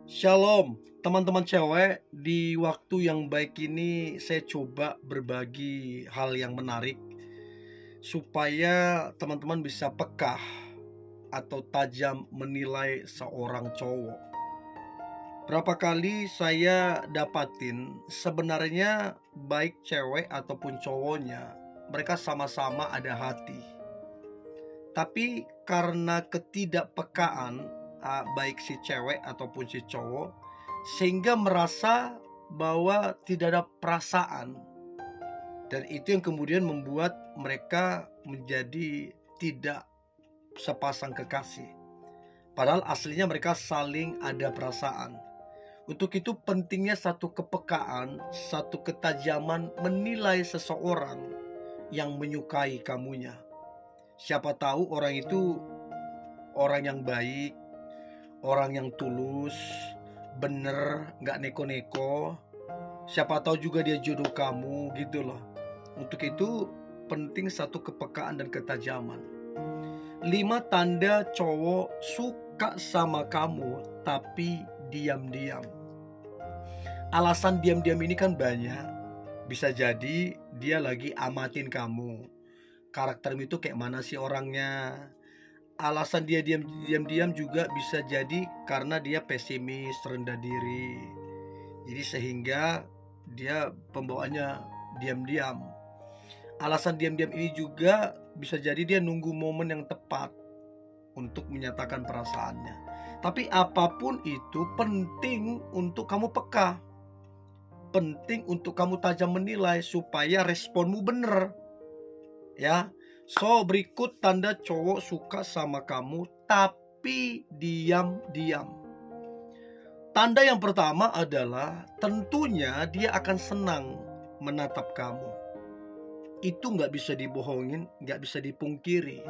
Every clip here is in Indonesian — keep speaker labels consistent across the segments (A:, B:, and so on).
A: Shalom teman-teman cewek. Di waktu yang baik ini saya coba berbagi hal yang menarik supaya teman-teman bisa peka atau tajam menilai seorang cowok. Berapa kali saya dapatin sebenarnya baik cewek ataupun cowoknya, mereka sama-sama ada hati. Tapi karena ketidakpekaan baik si cewek ataupun si cowok, sehingga merasa bahwa tidak ada perasaan, dan itu yang kemudian membuat mereka menjadi tidak sepasang kekasih, padahal aslinya mereka saling ada perasaan. Untuk itu pentingnya satu kepekaan, satu ketajaman menilai seseorang yang menyukai kamunya. Siapa tahu orang itu orang yang baik, orang yang tulus, bener, gak neko-neko. Siapa tahu juga dia jodoh kamu gitu loh. Untuk itu penting satu kepekaan dan ketajaman. 5 tanda cowok suka sama kamu tapi diam-diam. Alasan diam-diam ini kan banyak. Bisa jadi dia lagi amatin kamu, karaktermu itu kayak mana sih orangnya. Alasan dia diam-diam juga bisa jadi karena dia pesimis, rendah diri. Jadi sehingga dia pembawaannya diam-diam. Alasan diam-diam ini juga bisa jadi dia nunggu momen yang tepat untuk menyatakan perasaannya. Tapi apapun itu penting untuk kamu peka. Penting untuk kamu tajam menilai supaya responmu bener. Ya. So, berikut tanda cowok suka sama kamu tapi diam-diam. Tanda yang pertama adalah tentunya dia akan senang menatap kamu. Itu gak bisa dibohongin, gak bisa dipungkiri.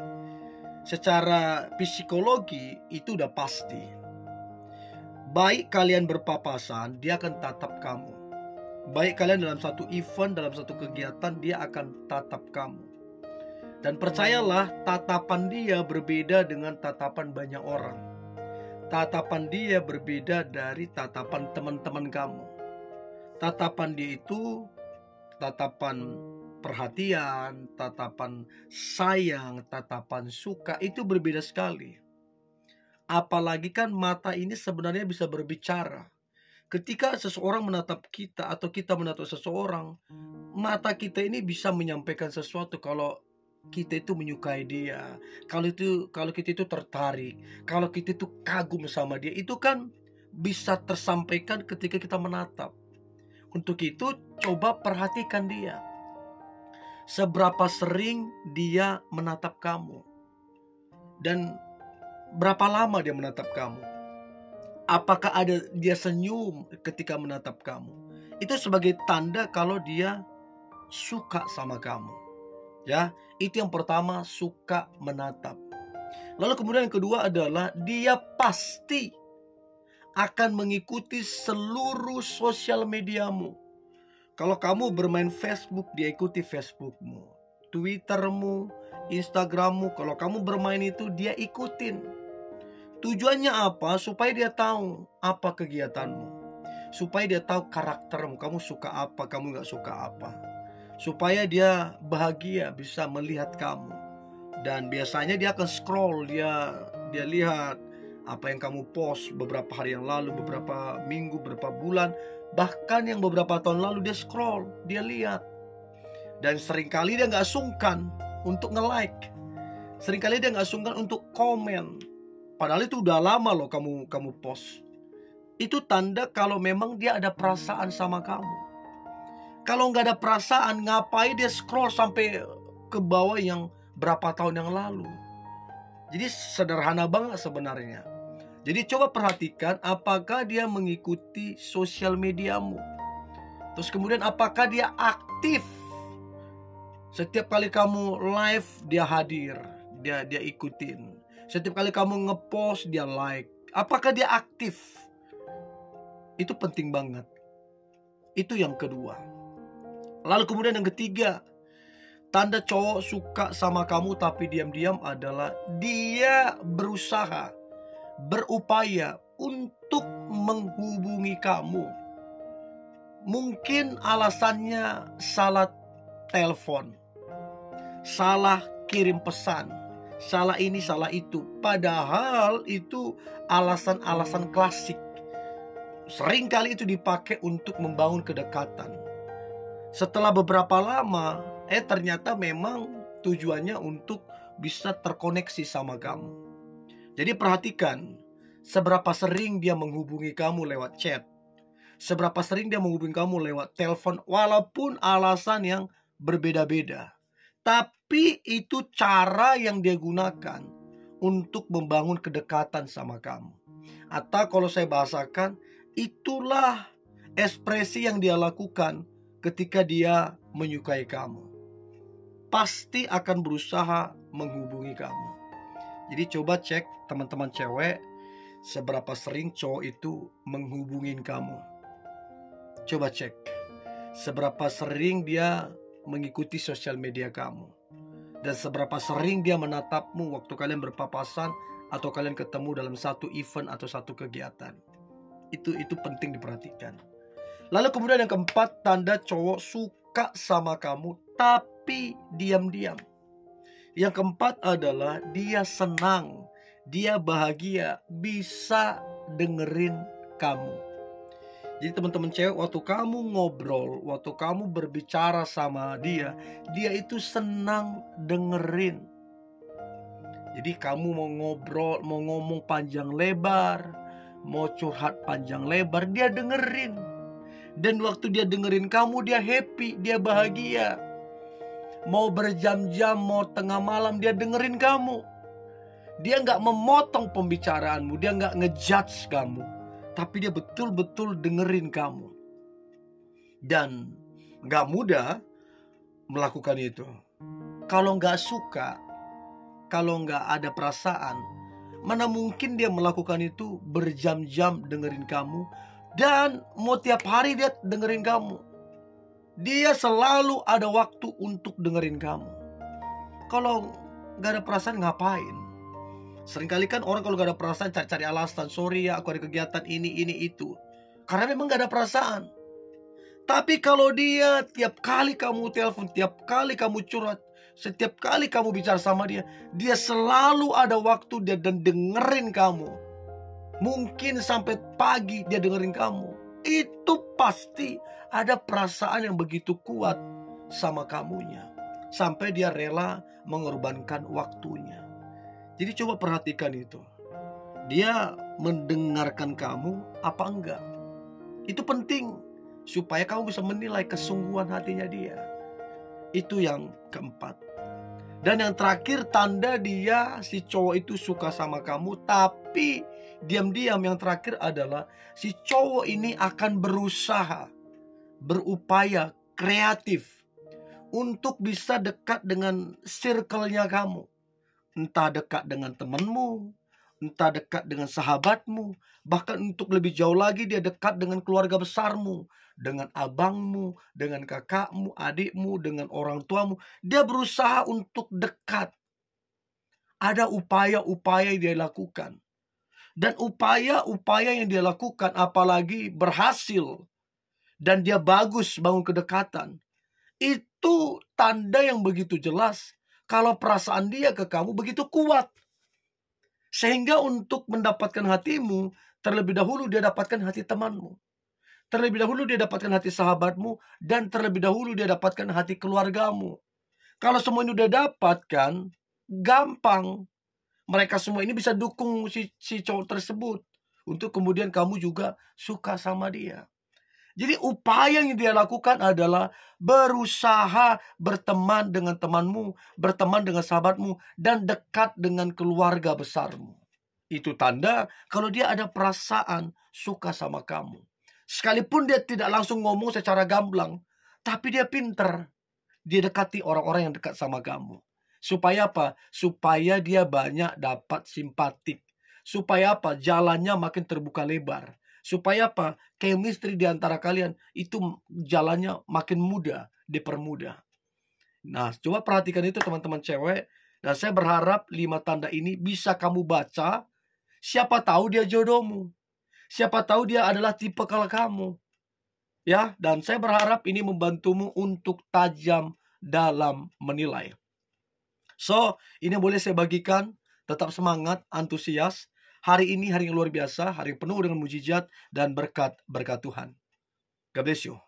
A: Secara psikologi itu udah pasti. Baik kalian berpapasan, dia akan tatap kamu. Baik kalian dalam satu event, dalam satu kegiatan, dia akan tatap kamu. Dan percayalah, tatapan dia berbeda dengan tatapan banyak orang. Tatapan dia berbeda dari tatapan teman-teman kamu. Tatapan dia itu tatapan perhatian, tatapan sayang, tatapan suka, itu berbeda sekali. Apalagi kan mata ini sebenarnya bisa berbicara. Ketika seseorang menatap kita atau kita menatap seseorang, mata kita ini bisa menyampaikan sesuatu kalau kita itu menyukai dia, kalau kita itu tertarik, kalau kita itu kagum sama dia, itu kan bisa tersampaikan ketika kita menatap. Untuk itu coba perhatikan dia. Seberapa sering dia menatap kamu, dan berapa lama dia menatap kamu. Apakah ada dia senyum ketika menatap kamu. Itu sebagai tanda kalau dia suka sama kamu. Ya, itu yang pertama, suka menatap. Lalu kemudian yang kedua adalah dia pasti akan mengikuti seluruh sosial mediamu. Kalau kamu bermain Facebook, dia ikuti Facebookmu, Twittermu, Instagrammu. Kalau kamu bermain itu, dia ikutin. Tujuannya apa? Supaya dia tahu apa kegiatanmu, supaya dia tahu karaktermu, kamu suka apa, kamu gak suka apa, supaya dia bahagia bisa melihat kamu. Dan biasanya dia akan scroll, dia lihat apa yang kamu post beberapa hari yang lalu, beberapa minggu, beberapa bulan, bahkan yang beberapa tahun lalu. Dia scroll, dia lihat. Dan seringkali dia gak sungkan untuk nge-like, seringkali dia gak sungkan untuk komen, padahal itu udah lama loh kamu post. Itu tanda kalau memang dia ada perasaan sama kamu. Kalau nggak ada perasaan, ngapain dia scroll sampai ke bawah yang berapa tahun yang lalu? Jadi sederhana banget sebenarnya. Jadi coba perhatikan apakah dia mengikuti sosial mediamu. Terus kemudian apakah dia aktif. Setiap kali kamu live dia hadir, dia ikutin. Setiap kali kamu ngepost dia like. Apakah dia aktif? Itu penting banget. Itu yang kedua. Lalu kemudian yang ketiga, Tanda cowok suka sama kamu tapi diam-diam adalah dia berusaha, berupaya untuk menghubungi kamu. Mungkin alasannya salah telepon, salah kirim pesan, salah ini, salah itu. Padahal itu alasan-alasan klasik. Sering kali itu dipakai untuk membangun kedekatan. Setelah beberapa lama, ternyata memang tujuannya untuk bisa terkoneksi sama kamu. Jadi perhatikan seberapa sering dia menghubungi kamu lewat chat, seberapa sering dia menghubungi kamu lewat telepon, walaupun alasan yang berbeda-beda. Tapi itu cara yang dia gunakan untuk membangun kedekatan sama kamu. Atau kalau saya bahasakan, itulah ekspresi yang dia lakukan ketika dia menyukai kamu. Pasti akan berusaha menghubungi kamu. Jadi coba cek teman-teman cewek, seberapa sering cowok itu menghubungin kamu. Coba cek seberapa sering dia mengikuti sosial media kamu, dan seberapa sering dia menatapmu waktu kalian berpapasan atau kalian ketemu dalam satu event atau satu kegiatan. Itu penting diperhatikan. Lalu kemudian yang keempat, tanda cowok suka sama kamu tapi diam-diam. Yang keempat adalah dia senang, dia bahagia bisa dengerin kamu. Jadi teman-teman cewek, waktu kamu ngobrol, waktu kamu berbicara sama dia, dia itu senang dengerin. Jadi kamu mau ngobrol, mau ngomong panjang lebar, mau curhat panjang lebar, dia dengerin. Dan waktu dia dengerin kamu, dia happy, dia bahagia. Mau berjam-jam, mau tengah malam, dia dengerin kamu. Dia gak memotong pembicaraanmu, dia gak ngejudge kamu, tapi dia betul-betul dengerin kamu. Dan gak mudah melakukan itu. Kalau gak suka, kalau gak ada perasaan, mana mungkin dia melakukan itu berjam-jam dengerin kamu. Dan mau tiap hari dia dengerin kamu. Dia selalu ada waktu untuk dengerin kamu. Kalau gak ada perasaan ngapain? Seringkali kan orang kalau gak ada perasaan cari-cari alasan. Sorry ya, aku ada kegiatan ini, itu. Karena memang gak ada perasaan. Tapi kalau dia tiap kali kamu telepon, tiap kali kamu curhat, setiap kali kamu bicara sama dia, dia selalu ada waktu dia dan dengerin kamu. Mungkin sampai pagi dia dengerin kamu. Itu pasti ada perasaan yang begitu kuat sama kamunya, sampai dia rela mengorbankan waktunya. Jadi coba perhatikan itu. Dia mendengarkan kamu apa enggak? Itu penting supaya kamu bisa menilai kesungguhan hatinya dia. Itu yang keempat. Dan yang terakhir, tanda dia, si cowok itu suka sama kamu tapi diam-diam, yang terakhir adalah si cowok ini akan berusaha, berupaya, kreatif untuk bisa dekat dengan circle-nya kamu. Entah dekat dengan temanmu, entah dekat dengan sahabatmu, bahkan untuk lebih jauh lagi dia dekat dengan keluarga besarmu, dengan abangmu, dengan kakakmu, adikmu, dengan orang tuamu. Dia berusaha untuk dekat. Ada upaya-upaya yang dia lakukan. Dan upaya-upaya yang dia lakukan, apalagi berhasil dan dia bagus bangun kedekatan, itu tanda yang begitu jelas kalau perasaan dia ke kamu begitu kuat. Sehingga untuk mendapatkan hatimu, terlebih dahulu dia dapatkan hati temanmu, terlebih dahulu dia dapatkan hati sahabatmu, dan terlebih dahulu dia dapatkan hati keluargamu. Kalau semua ini udah dapatkan, gampang. Mereka semua ini bisa dukung si cowok tersebut untuk kemudian kamu juga suka sama dia. Jadi upaya yang dia lakukan adalah berusaha berteman dengan temanmu, berteman dengan sahabatmu, dan dekat dengan keluarga besarmu. Itu tanda kalau dia ada perasaan suka sama kamu. Sekalipun dia tidak langsung ngomong secara gamblang, tapi dia pinter. Dia dekati orang-orang yang dekat sama kamu. Supaya apa? Supaya dia banyak dapat simpatik. Supaya apa? Jalannya makin terbuka lebar. Supaya apa? Chemistry di antara kalian itu jalannya makin mudah, dipermudah. Nah, coba perhatikan itu teman-teman cewek. Dan saya berharap 5 tanda ini bisa kamu baca. Siapa tahu dia jodohmu. Siapa tahu dia adalah tipe kalau kamu. Ya, dan saya berharap ini membantumu untuk tajam dalam menilai. So, ini boleh saya bagikan. Tetap semangat, antusias. Hari ini hari yang luar biasa, hari yang penuh dengan mujizat dan berkat Tuhan. God bless you.